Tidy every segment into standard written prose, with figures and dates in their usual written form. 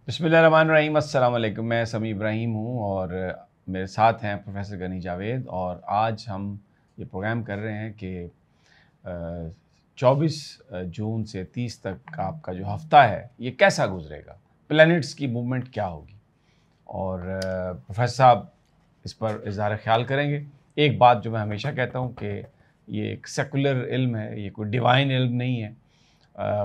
बिस्मिल्लाहिर्रहमानिर्रहीम। अस्सलाम वालेकुम। मैं समी इब्राहिम हूँ और मेरे साथ हैं प्रोफेसर गनी जावेद। और आज हम ये प्रोग्राम कर रहे हैं कि 24 जून से 30 तक का आपका जो हफ़्ता है ये कैसा गुजरेगा, प्लैनेट्स की मूवमेंट क्या होगी। और प्रोफेसर साहब इस पर इज़हार ख्याल करेंगे। एक बात जो मैं हमेशा कहता हूँ कि ये एक सेकुलर इल्म है, ये कोई डिवाइन इल्म नहीं है।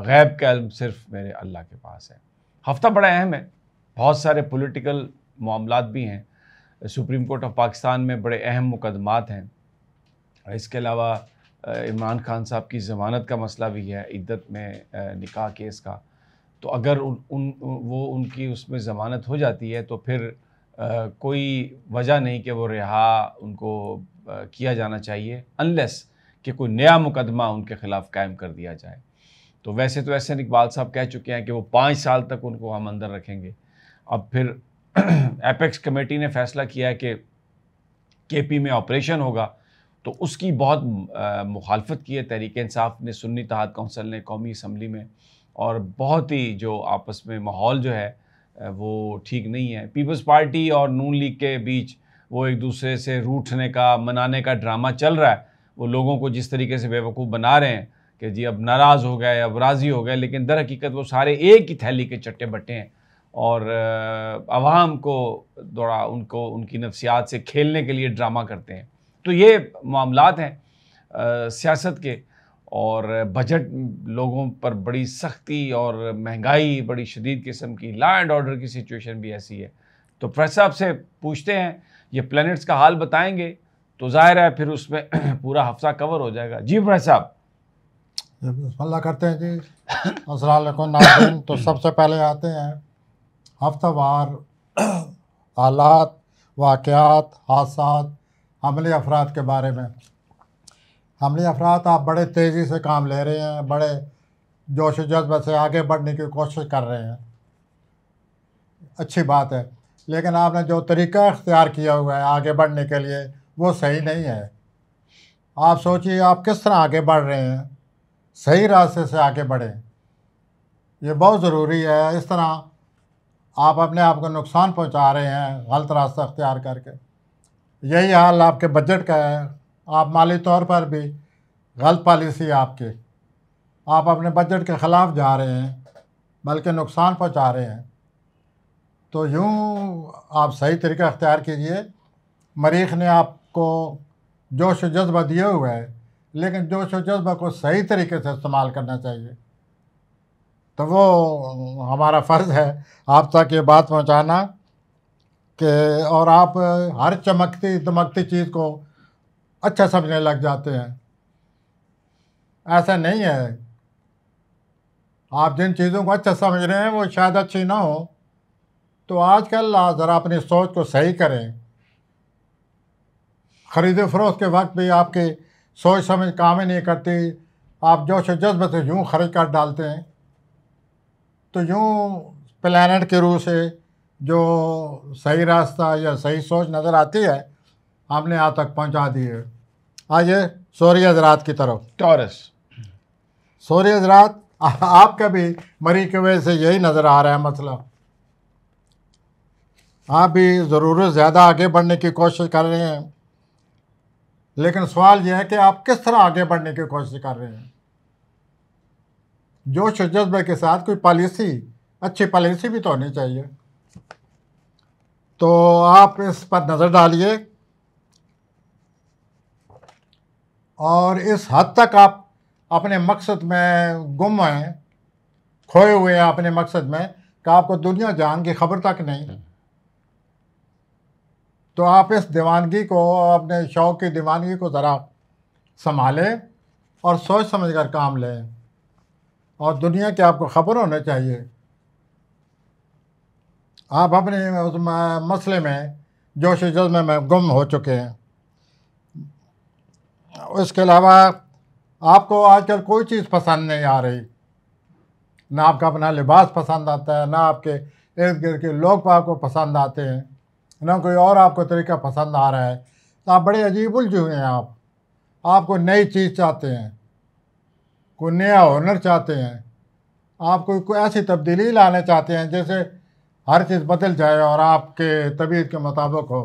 गैब का इल्म सिर्फ मेरे अल्लाह के पास है। हफ़्ता बड़ा अहम है, बहुत सारे पॉलिटिकल मामलात भी हैं। सुप्रीम कोर्ट ऑफ पाकिस्तान में बड़े अहम मुकदमात हैं। इसके अलावा इमरान खान साहब की ज़मानत का मसला भी है, इद्दत में निकाह केस का। तो अगर वो उनकी उसमें ज़मानत हो जाती है तो फिर कोई वजह नहीं कि वो रिहा उनको किया जाना चाहिए, अनलेस कि कोई नया मुकदमा उनके ख़िलाफ़ कायम कर दिया जाए। तो वैसे तो एहसन इकबाल साहब कह चुके हैं कि वो 5 साल तक उनको हम अंदर रखेंगे। अब फिर एपेक्स कमेटी ने फ़ैसला किया है कि केपी में ऑपरेशन होगा, तो उसकी बहुत मुखालफत की है तहरीक इंसाफ ने, सुन्नी इत्तेहाद कौंसिल ने, कौमी असम्बली में। और बहुत ही जो आपस में माहौल जो है वो ठीक नहीं है। पीपल्स पार्टी और नून लीग के बीच वो एक दूसरे से रूठने का, मनाने का ड्रामा चल रहा है। वो लोगों को जिस तरीके से बेवकूफ़ बना रहे हैं कि जी अब नाराज़ हो गए, अब राज़ी हो गए, लेकिन दर हकीकत वो सारे एक ही थैली के चट्टे बट्टे हैं और अवाम को दौड़ा उनको उनकी नफ्सियात से खेलने के लिए ड्रामा करते हैं। तो ये मामलात हैं सियासत के। और बजट लोगों पर बड़ी सख्ती और महंगाई बड़ी शदीद किस्म की, लॉ एंड ऑर्डर की सिचुएशन भी ऐसी है। तो प्रेस साहब से पूछते हैं, ये प्लैनेट्स का हाल बताएंगे तो ज़ाहिर है फिर उसमें पूरा हफ्ता कवर हो जाएगा। जी प्रेस साहब। बिस्मिल्लाह करते हैं जी। अस्सलाम वालेकुम नाज़रीन। तो सबसे पहले आते हैं हफ्तावार हालात, वाक़यात, हादसात, हमले अफराद के बारे में। हमले अफराद आप बड़े तेज़ी से काम ले रहे हैं, बड़े जोश जज्बे से आगे बढ़ने की कोशिश कर रहे हैं, अच्छी बात है। लेकिन आपने जो तरीका इख्तियार किया हुआ है आगे बढ़ने के लिए वो सही नहीं है। आप सोचिए आप किस तरह आगे बढ़ रहे हैं, सही रास्ते से आगे बढ़ें, ये बहुत ज़रूरी है। इस तरह आप अपने आप को नुकसान पहुंचा रहे हैं गलत रास्ता अख्तियार करके। यही हाल आपके बजट का है। आप माली तौर पर भी गलत पॉलिसी है आपकी, आप अपने बजट के ख़िलाफ़ जा रहे हैं बल्कि नुकसान पहुंचा रहे हैं। तो यूँ आप सही तरीका अख्तियार कीजिए। मरीख़ ने आपको जोश व जज्बा दिए हुए है, लेकिन जोश व जज्बा को सही तरीके से इस्तेमाल करना चाहिए। तो वो हमारा फ़र्ज़ है आप तक ये बात पहुंचाना कि और आप हर चमकती दमकती चीज़ को अच्छा समझने लग जाते हैं। ऐसा नहीं है। आप जिन चीज़ों को अच्छा समझ रहे हैं वो शायद अच्छी ना हो। तो आजकल ज़रा अपनी सोच को सही करें। ख़रीद फ़रोख्त के वक्त भी आपकी सोच समझ काम ही नहीं करती, आप जोश व जज्बे से यूँ ख़रीद कर डालते हैं। तो यूँ प्लैनेट के रूह से जो सही रास्ता या सही सोच नज़र आती है हमने यहाँ तक पहुँचा दी है। आइए सोरी हज़रात की तरफ। टॉरस। सोरी हज़रात, आपका भी मरी की वजह से यही नज़र आ रहा है मसला। आप भी ज़रूरत ज़्यादा आगे बढ़ने की कोशिश कर रहे हैं, लेकिन सवाल यह है कि आप किस तरह आगे बढ़ने की कोशिश कर रहे हैं। जोश और जज्बे के साथ कोई पॉलिसी, अच्छी पॉलिसी भी तो होनी चाहिए। तो आप इस पर नज़र डालिए और इस हद तक आप अपने मकसद में गुम हैं, खोए हुए हैं अपने मकसद में कि आपको दुनिया जहान की खबर तक नहीं। तो आप इस दीवानगी को, अपने शौक़ की दीवानगी को ज़रा संभालें और सोच समझ कर काम लें। और दुनिया की आपको ख़बर होना चाहिए। आप अपने उस मसले में जोश जज्बे में गुम हो चुके हैं। इसके अलावा आपको आजकल कोई चीज़ पसंद नहीं आ रही, ना आपका अपना लिबास पसंद आता है, ना आपके इर्द गिर्द के लोग आपको पसंद आते हैं, ना कोई और आपको तरीका पसंद आ रहा है। तो आप बड़े अजीब उलझे हुए हैं। आपको नई चीज़ चाहते हैं, कोई नया हुनर चाहते हैं, आप कोई ऐसी तब्दीली लाना चाहते हैं जैसे हर चीज़ बदल जाए और आपके तबीयत के मुताबिक हो,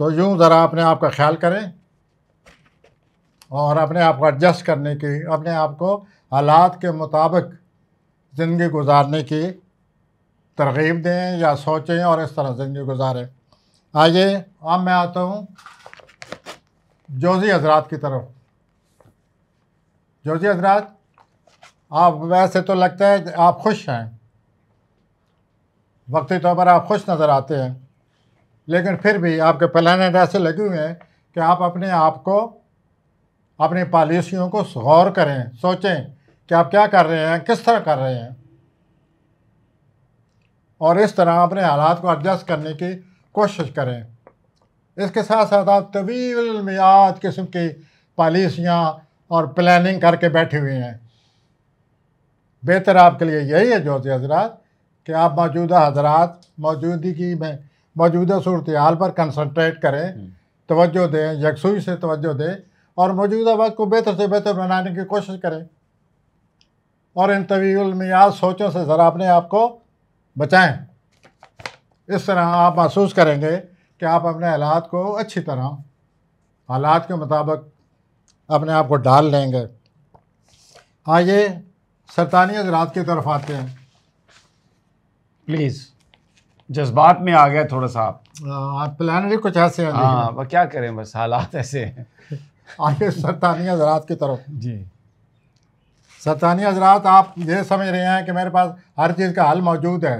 तो यूँ ज़रा अपने आप का ख्याल करें और अपने आप को एडजस्ट करने की, अपने आप को हालात के मुताबिक ज़िंदगी गुजारने की तरगीब दें या सोचें और इस तरह ज़िंदगी गुजारें। आइए अब मैं आता हूँ जोशी हजरात की तरफ। जोशी हजरात, आप वैसे तो लगता है आप खुश हैं, वक्ती तौर पर आप खुश नज़र आते हैं, लेकिन फिर भी आपके प्लानेट ऐसे लगे हुए हैं कि आप अपने आप को, अपनी पॉलिसियों को गौर करें, सोचें कि आप क्या कर रहे हैं, किस तरह कर रहे हैं, और इस तरह अपने हालात को एडजस्ट करने की कोशिश करें। इसके साथ साथ आप तवील मियाद किस्म की पॉलिसियाँ और प्लानिंग करके बैठे हुए हैं। बेहतर आपके लिए यही है जोशी हजरात कि आप मौजूदगी में मौजूदा सूरत हाल पर कंसंट्रेट करें, तवज्जो दें, यकसुई से तवज्जो दें और मौजूदा वक्त को बेहतर से बेहतर बनाने की कोशिश करें और इन तवील मियाद सोचों से ज़रा अपने आप को बचाएं। इस तरह आप महसूस करेंगे कि आप अपने हालात को अच्छी तरह हालात के मुताबिक अपने आप को डाल लेंगे। आइए सरतानी हज़रात की तरफ आते हैं। प्लीज़, जज्बात में आ गए थोड़ा सा आप। प्लानरी कुछ ऐसे हैं। हाँ, वह क्या करें, बस हालात ऐसे हैं। आइए सरतानी हज़रात की तरफ। जी, सरतानी हज़रात, आप ये समझ रहे हैं कि मेरे पास हर चीज़ का हल मौजूद है।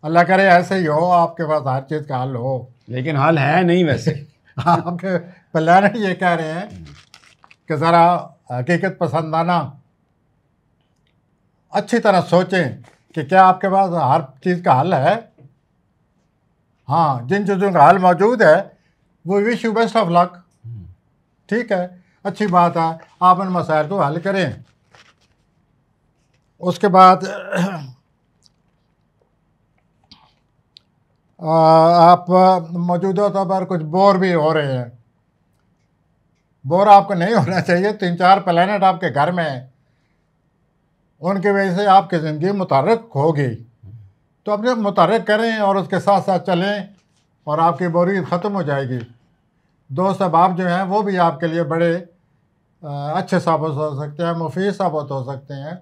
अल्लाह करे ऐसे ही हो, आपके पास हर चीज़ का हल हो, लेकिन हल है नहीं वैसे। आपके प्लानट ये कह रहे हैं कि ज़रा हकीकत पसंदाना अच्छी तरह सोचें कि क्या आपके पास हर चीज़ का हल है। हाँ, जिन चीज़ों का हल मौजूद है वो wish you best of luck. ठीक है, अच्छी बात है, आप उन मसाइल को हल करें। उसके बाद आप मौजूदा तौर पर कुछ बोर भी हो रहे हैं। बोर आपको नहीं होना चाहिए। 3-4 प्लैनेट आपके घर में हैं, उनकी वजह से आपकी ज़िंदगी मुतहर्रिक होगी, तो अपने मुतहर्रिक करें और उसके साथ साथ चलें और आपकी बोरियत ख़त्म हो जाएगी। दोस्त अहबाब जो हैं वो भी आपके लिए बड़े अच्छे साबित हो सकते हैं, मुफीद साबित हो सकते हैं,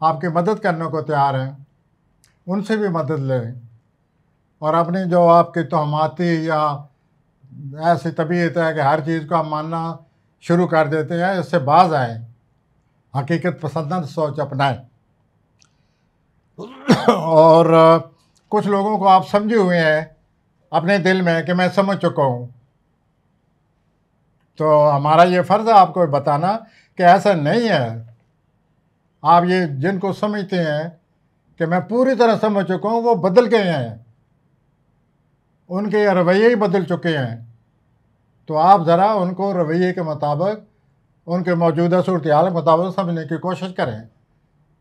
आपकी मदद करने को तैयार हैं। उनसे भी मदद लें और अपनी जो आपकी तोहमाती या ऐसी तबीयत है कि हर चीज़ को आप मानना शुरू कर देते हैं, इससे बाज आएँ, हकीकत पसंद सोच अपनाएं। और कुछ लोगों को आप समझे हुए हैं अपने दिल में कि मैं समझ चुका हूँ, तो हमारा ये फ़र्ज़ है आपको बताना कि ऐसा नहीं है। आप ये जिनको समझते हैं कि मैं पूरी तरह समझ चुका हूँ, वो बदल गए हैं, उनके रवैये ही बदल चुके हैं। तो आप ज़रा उनको रवैये के मुताबिक, उनके मौजूदा सूरत हाल के मुताबिक समझने की कोशिश करें।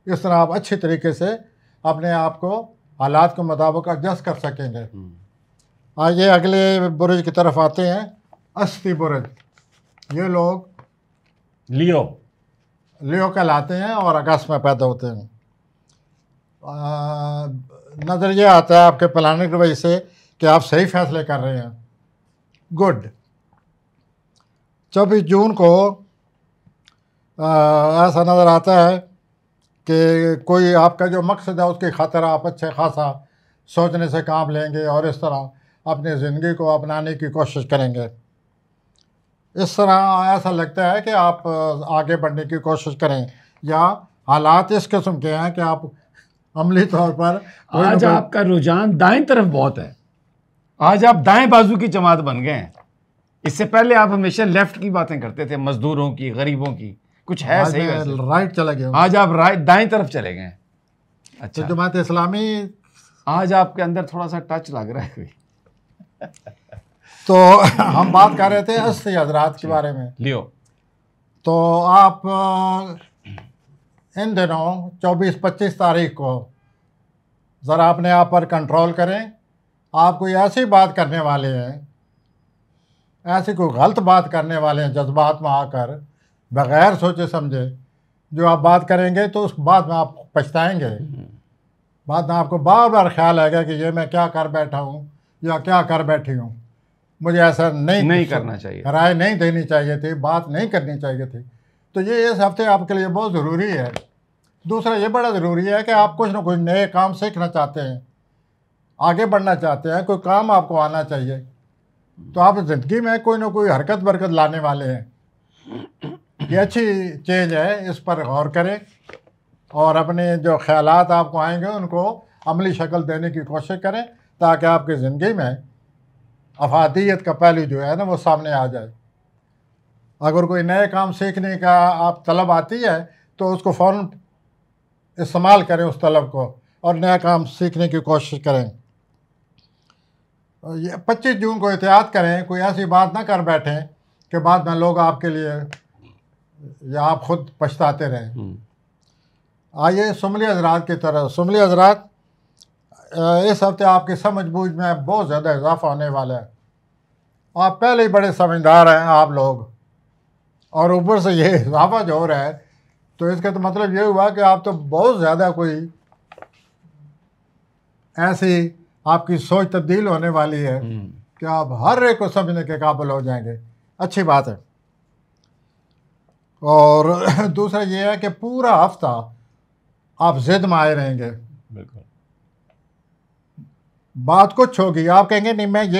इस तरह आप अच्छी तरीके से अपने आप को हालात के मुताबिक एडजस्ट कर सकेंगे। आइए अगले बुरुज की तरफ आते हैं, अस्ती बुरुज। ये लोग लियो कहलाते हैं और अगस्त में पैदा होते हैं। नज़रिया आता है आपके प्लानिंग की वजह से कि आप सही फैसले कर रहे हैं। गुड। 24 जून को ऐसा नज़र आता है कि कोई आपका जो मकसद है उसकी खातिर आप अच्छे खासा सोचने से काम लेंगे और इस तरह अपनी ज़िंदगी को अपनाने की कोशिश करेंगे। इस तरह ऐसा लगता है कि आप आगे बढ़ने की कोशिश करें, या हालात इस किस्म के हैं कि आप अमली तौर पर आज आपका रुझान दाएं तरफ बहुत है। आज आप दाएं बाजू की जमात बन गए हैं। इससे पहले आप हमेशा लेफ्ट की बातें करते थे, मजदूरों की, गरीबों की। कुछ है सही वैसे। राइट चला गया, आज आप राइट दाएं तरफ चले गए। अच्छा, तो जमात इस्लामी आज आपके अंदर थोड़ा सा टच लग रहा है कोई। तो हम बात कर रहे थे अस्ती हजरात के बारे में। लियो, तो आप इन दिनों 24-25 तारीख को ज़रा अपने आप पर कंट्रोल करें। आप कोई ऐसी बात करने वाले हैं, ऐसी कोई गलत बात करने वाले हैं जज्बात में आकर, बग़ैर सोचे समझे जो आप बात करेंगे तो उस बाद में आप पछताएंगे। बाद में आपको बार बार ख्याल आएगा कि ये मैं क्या कर बैठा हूँ या क्या कर बैठी हूँ, मुझे ऐसा नहीं करना चाहिए, राय नहीं देनी चाहिए थी, बात नहीं करनी चाहिए थी। तो ये इस हफ्ते आपके लिए बहुत ज़रूरी है। दूसरा ये बड़ा ज़रूरी है कि आप कुछ ना कुछ नए काम सीखना चाहते हैं, आगे बढ़ना चाहते हैं, कोई काम आपको आना चाहिए, तो आप ज़िंदगी में कोई ना कोई हरकत बरकत लाने वाले हैं। ये अच्छी चीज़ है, इस पर गौर करें और अपने जो ख्यालात आपको आएंगे उनको अमली शक्ल देने की कोशिश करें, ताकि आपकी ज़िंदगी में अफादियत का पहलू जो है ना वो सामने आ जाए। अगर कोई नए काम सीखने का आप तलब आती है तो उसको फ़ौरन इस्तेमाल करें उस तलब को, और नया काम सीखने की कोशिश करें। ये 25 जून को एहतियात करें, कोई ऐसी बात ना कर बैठें कि बाद में लोग आपके लिए या आप खुद पछताते रहें। आइए सुमली हज़रात की तरह। सुमली हज़रात, इस हफ्ते आपकी समझ बूझ में बहुत ज़्यादा इजाफा होने वाला है। आप पहले ही बड़े समझदार हैं आप लोग, और ऊपर से ये इजाफा जो हो रहा है तो इसका तो मतलब ये हुआ कि आप तो बहुत ज़्यादा कोई ऐसी आपकी सोच तब्दील होने वाली है कि आप हर एक को समझने के काबिल हो जाएंगे। अच्छी बात है। और दूसरा ये है कि पूरा हफ्ता आप ज़िद में आए रहेंगे। बिल्कुल। बात कुछ होगी, आप कहेंगे नहीं मैं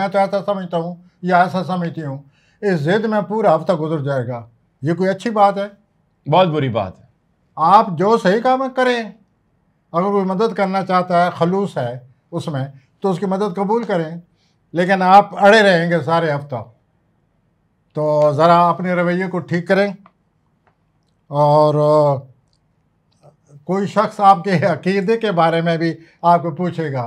तो ऐसा समझता हूँ या ऐसा समझती हूँ। इस ज़िद में पूरा हफ्ता गुजर जाएगा। ये कोई अच्छी बात है? बहुत बुरी बात है। आप जो सही काम करें, अगर कोई मदद करना चाहता है, खलूस है उसमें, तो उसकी मदद कबूल करें, लेकिन आप अड़े रहेंगे सारे हफ्ता। तो ज़रा अपने रवैये को ठीक करें। और कोई शख्स आपके अकीदे के बारे में भी आपको पूछेगा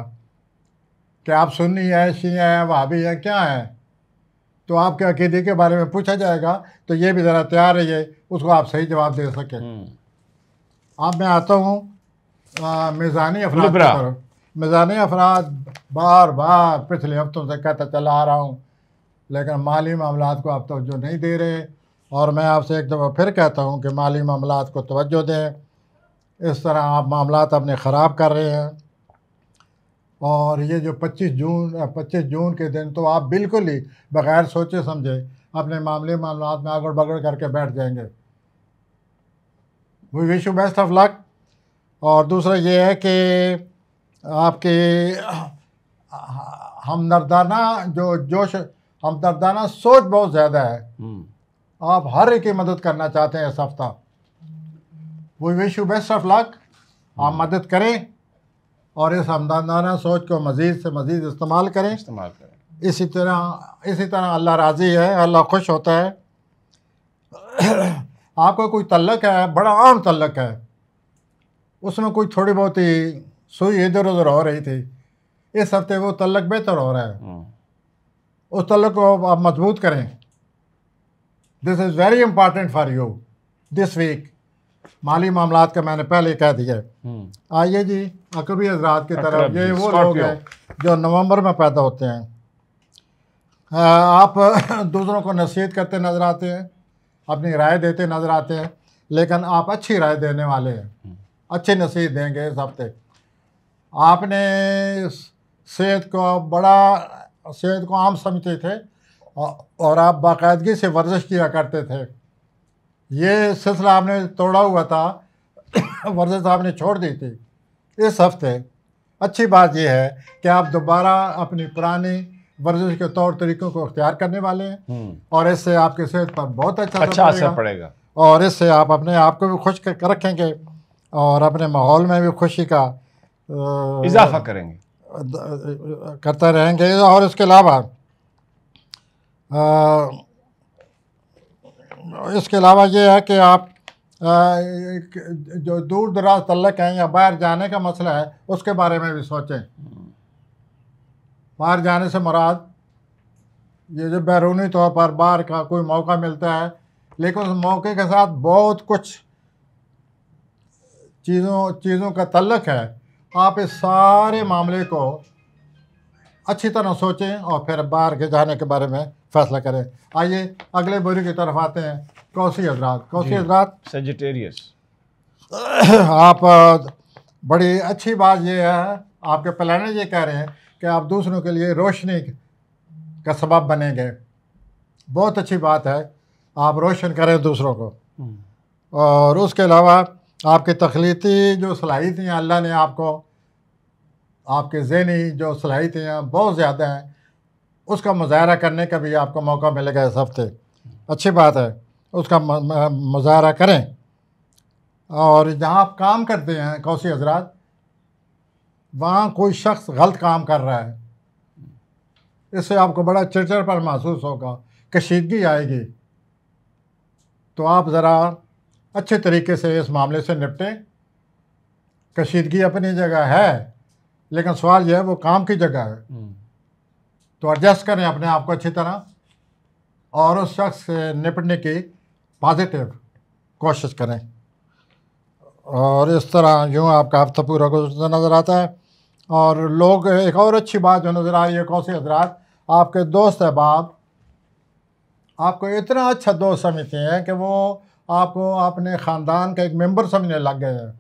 कि आप सुन्नी है, शिया है, वहाबी है, क्या है, तो आपके अकीदे के बारे में पूछा जाएगा, तो ये भी ज़रा तैयार रहिए उसको आप सही जवाब दे सकें। अब मैं आता हूँ मिज़ानी अफराद की तरफ। मिज़ानी अफराद बार बार पिछले हफ्तों से कहता चला आ रहा हूँ, लेकिन माली मामलात को आप तवज्जो नहीं दे रहे, और मैं आपसे एक दफ़ा फिर कहता हूँ कि माली मामलात को तवज्जो दें। इस तरह आप मामलात अपने ख़राब कर रहे हैं। और ये जो 25 जून के दिन तो आप बिल्कुल ही बग़ैर सोचे समझे अपने मामलात में आगड़ बगड़ करके बैठ जाएंगे। We wish you best of luck. और दूसरा ये है कि आपके हमदर्दाना सोच बहुत ज़्यादा है। आप हर एक की मदद करना चाहते हैं इस हफ्ता। We wish you best of luck. आप मदद करें और इस हमदर्दाना सोच को मज़ीद से मज़ीद इस्तेमाल करें। इसी तरह अल्लाह राज़ी है, अल्लाह खुश होता है। आपको कोई तल्लक है, बड़ा आम तल्लक है, उसमें कोई थोड़ी बहुत ही सुई इधर उधर हो रही थी, इस हफ्ते वो तल्लक बेहतर हो रहा है। उस तल्लक को आप मजबूत करें। This is very important for you this week. माली मामलात का मैंने पहले कह दिया। आइए जी अकबरी हज़रात की तरफ। ये वो लोग हैं जो नवंबर में पैदा होते हैं। आप दूसरों को नसीहत करते नज़र आते हैं, अपनी राय देते नज़र आते हैं, लेकिन आप अच्छी राय देने वाले हैं, अच्छी नसीहत देंगे इस हफ्ते। आपने सेहत को आम समझते थे और आप बाकायदगी से वर्जिश किया करते थे। ये सिलसिला आपने तोड़ा हुआ था, वर्जिश आपने छोड़ दी थी। इस हफ्ते अच्छी बात यह है कि आप दोबारा अपनी पुरानी वर्जिश के तौर तरीक़ों को अख्तियार करने वाले हैं, और इससे आपकी सेहत पर बहुत अच्छा असर पड़ेगा। और इससे आप अपने आप को भी खुश रखेंगे और अपने माहौल में भी खुशी का इजाफा करेंगे, करते रहेंगे। और इसके अलावा ये है कि आप जो दूर दराज तल्लक हैं या बाहर जाने का मसला है उसके बारे में भी सोचें। बाहर जाने से मुराद ये जो बैरूनी तौर पर बाहर का कोई मौका मिलता है, लेकिन उस मौके के साथ बहुत कुछ चीज़ों का तल्लक है। आप इस सारे मामले को अच्छी तरह सोचें और फिर बाहर के जाने के बारे में फ़ैसला करें। आइए अगले बोरी की तरफ आते हैं। कौसी हज़रात। सजिटेरियस। आप बड़ी अच्छी बात ये है, आपके प्लानर ये कह रहे हैं कि आप दूसरों के लिए रोशनी का सबब बनेंगे। बहुत अच्छी बात है, आप रोशन करें दूसरों को। और उसके अलावा आपकी तख्लीकी जो सलाहियतें अल्लाह ने आपको, आपके ज़हनी जो सलाहियतें बहुत ज़्यादा हैं, उसका मुज़ाहरा करने का भी आपको मौका मिलेगा इस हफ्ते। अच्छी बात है, उसका मुज़ाहरा करें। और जहाँ आप काम करते हैं कौसी हजरात, वहाँ कोई शख्स गलत काम कर रहा है, इससे आपको बड़ा चिड़चिड़ापन महसूस होगा, कशीदगी आएगी। तो आप ज़रा अच्छे तरीके से इस मामले से निपटें। कशीदगी अपनी जगह है, लेकिन सवाल यह है वो काम की जगह है, तो एडजस्ट करें अपने आप को अच्छी तरह और उस शख्स से निपटने की पॉजिटिव कोशिश करें। और इस तरह यूँ आपका हफ्ता पूरा गुजरता नज़र आता है। और लोग, एक और अच्छी बात जो नज़र आ रही है कौसी हजरात, आपके दोस्त अहबाब आपको इतना अच्छा दोस्त समझते हैं कि वो आपको अपने ख़ानदान का एक मेंबर समझने लग गए हैं।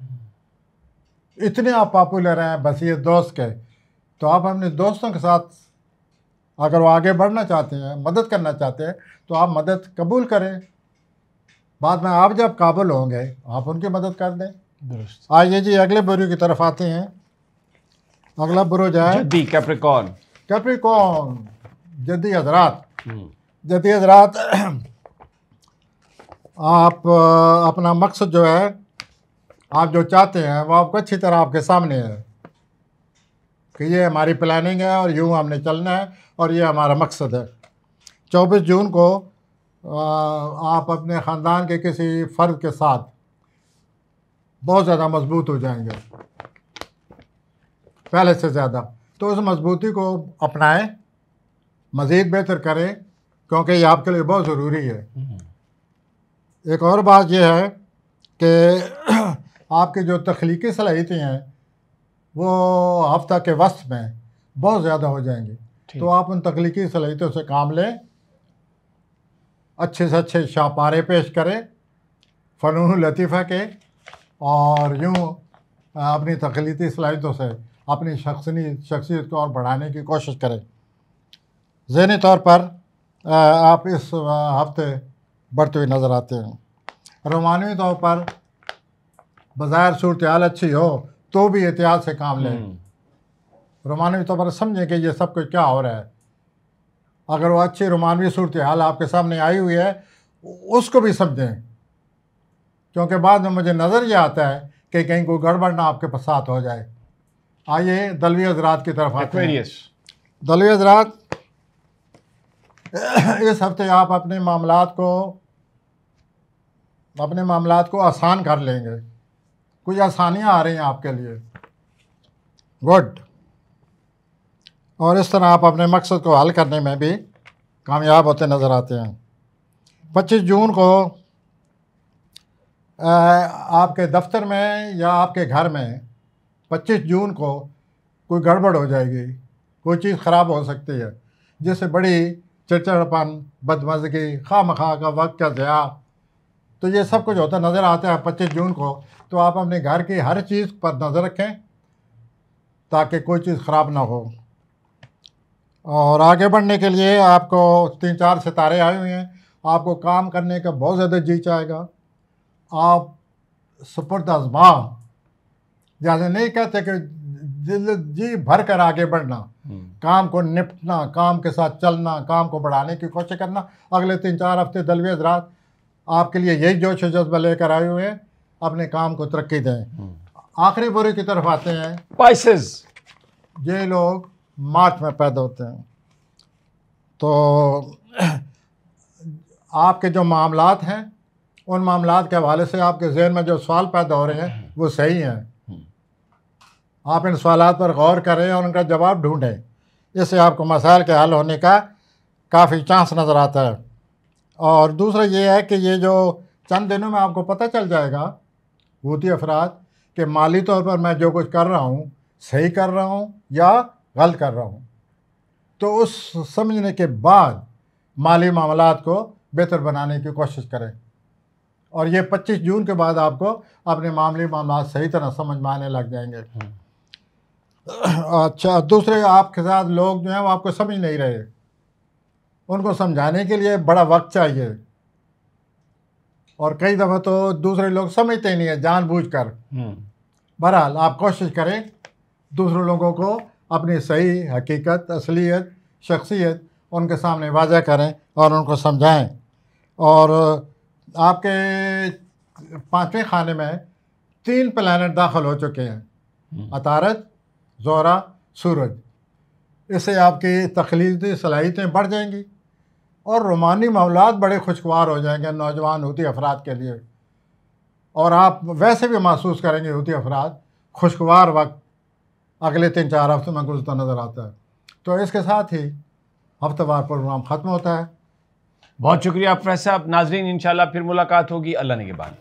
इतने आप पॉपुलर हैं बस ये दोस्त के। तो आप अपने दोस्तों के साथ अगर वो आगे बढ़ना चाहते हैं, मदद करना चाहते हैं, तो आप मदद कबूल करें। बाद में आप जब काबिल होंगे आप उनकी मदद कर दें। दुरुस्त। आइए जी अगले बुरुज की तरफ आते हैं। अगला बुरुज है जद्दी कैप्रिकॉर्न। कैप्रिकॉर्न, जद्दी हजरात। जद्दी हजरात, आप अपना मकसद जो है, आप जो चाहते हैं वो आपको अच्छी तरह आपके सामने है कि ये हमारी प्लानिंग है और यूँ हमने चलना है और ये हमारा मकसद है। 24 जून को आप अपने ख़ानदान के किसी फ़र्द के साथ बहुत ज़्यादा मजबूत हो जाएंगे, पहले से ज़्यादा। तो उस मजबूती को अपनाएं, मज़ीद बेहतर करें, क्योंकि ये आपके लिए बहुत ज़रूरी है। एक और बात यह है कि आपकी जो तख्लीकी सलाहियतें हैं वो हफ्ता के वस्त में बहुत ज़्यादा हो जाएंगी। तो आप उन तख्लीकी सलाहियतों से काम लें, अच्छे से अच्छे शाहपारे पेश करें फ़नून लतीफ़ा के, और यूँ अपनी तख्लीकी सलाहियतों से अपनी शख्सियत को और बढ़ाने की कोशिश करें। ज़हनी तौर पर आप इस हफ्ते बढ़ते हुए नज़र आते हैं। रोमानी तौर पर बज़ाहिर सूरत हाल अच्छी हो तो भी एहतियात से काम लें। रोमानवी तौर पर समझें कि ये सब कुछ क्या हो रहा है। अगर वो अच्छी रोमानवी सूरत हाल आपके सामने आई हुई है उसको भी समझें, क्योंकि बाद में मुझे नज़र ये आता है कि कहीं कोई गड़बड़ ना आपके साथ हो जाए। आइए दलवी हजरात की तरफ आते हैं। दलवी हजरात, इस हफ्ते आप अपने मामलात को आसान कर लेंगे। कुछ आसानियाँ आ रही हैं आपके लिए, गुड। और इस तरह आप अपने मकसद को हल करने में भी कामयाब होते नज़र आते हैं। 25 जून को आपके दफ्तर में या आपके घर में 25 जून को कोई गड़बड़ हो जाएगी, कोई चीज़ ख़राब हो सकती है, जिससे बड़ी चिड़चिड़ापन, बदमज़गी, खामखा का वक्त का ज़िया, तो ये सब कुछ होता नज़र आता है 25 जून को। तो आप अपने घर की हर चीज़ पर नज़र रखें ताकि कोई चीज़ ख़राब ना हो। और आगे बढ़ने के लिए आपको 3-4 सितारे आए हुए हैं, आपको काम करने का बहुत ज़्यादा जी चाहेगा। आप सुपुर्द आज़मा, जैसे नहीं कहते कि दिल जी भर कर आगे बढ़ना, काम को निपटना, काम के साथ चलना, काम को बढ़ाने की कोशिश करना। अगले 3-4 हफ्ते दलवी हजरात आपके लिए यही जोश जज्बा लेकर आए हुए हैं, अपने काम को तरक्की दें। आखिरी बुरे की तरफ आते हैं स्पाइसेस। ये लोग मार्च में पैदा होते हैं। तो आपके जो मामलात हैं उन मामलात के हवाले से आपके जहन में जो सवाल पैदा हो रहे हैं वो सही हैं। आप इन सवालात पर गौर करें और उनका जवाब ढूंढें, इससे आपको मसाइल के हल होने का काफ़ी चांस नज़र आता है। और दूसरा ये है कि ये जो चंद दिनों में आपको पता चल जाएगा बूती अफराद कि माली तौर पर मैं जो कुछ कर रहा हूँ सही कर रहा हूँ या गलत कर रहा हूँ। तो उस समझने के बाद माली मामलात को बेहतर बनाने की कोशिश करें। और ये 25 जून के बाद आपको अपने मामला सही तरह समझ में आने लग जाएंगे। अच्छा, दूसरे आपके साथ लोग जो हैं वो आपको समझ नहीं रहे, उनको समझाने के लिए बड़ा वक्त चाहिए, और कई दफ़ा तो दूसरे लोग समझते ही नहीं है जानबूझकर। बहरहाल आप कोशिश करें दूसरे लोगों को अपनी सही हकीकत, असलियत, शख्सियत उनके सामने वाज़ह करें और उनको समझाएं। और आपके 5वें खाने में 3 प्लैनेट दाखिल हो चुके हैं, अतारद, ज़ोहरा, सूरज। इससे आपकी तख्लीकी सलाहियतें बढ़ जाएंगी और रूमानी मामलात बड़े खुशगवार हो जाएंगे नौजवान हूती अफराद के लिए, और आप वैसे भी महसूस करेंगे हूती अफराद खुशगवार वक्त अगले 3-4 हफ्तों में गुजरता नज़र आता है। तो इसके साथ ही हफ्तेवार प्रोग्राम ख़त्म होता है। बहुत शुक्रिया प्रोफेसर साहब। नाजरीन, इंशाल्लाह फिर मुलाकात होगी अल्लाह ने के बाद।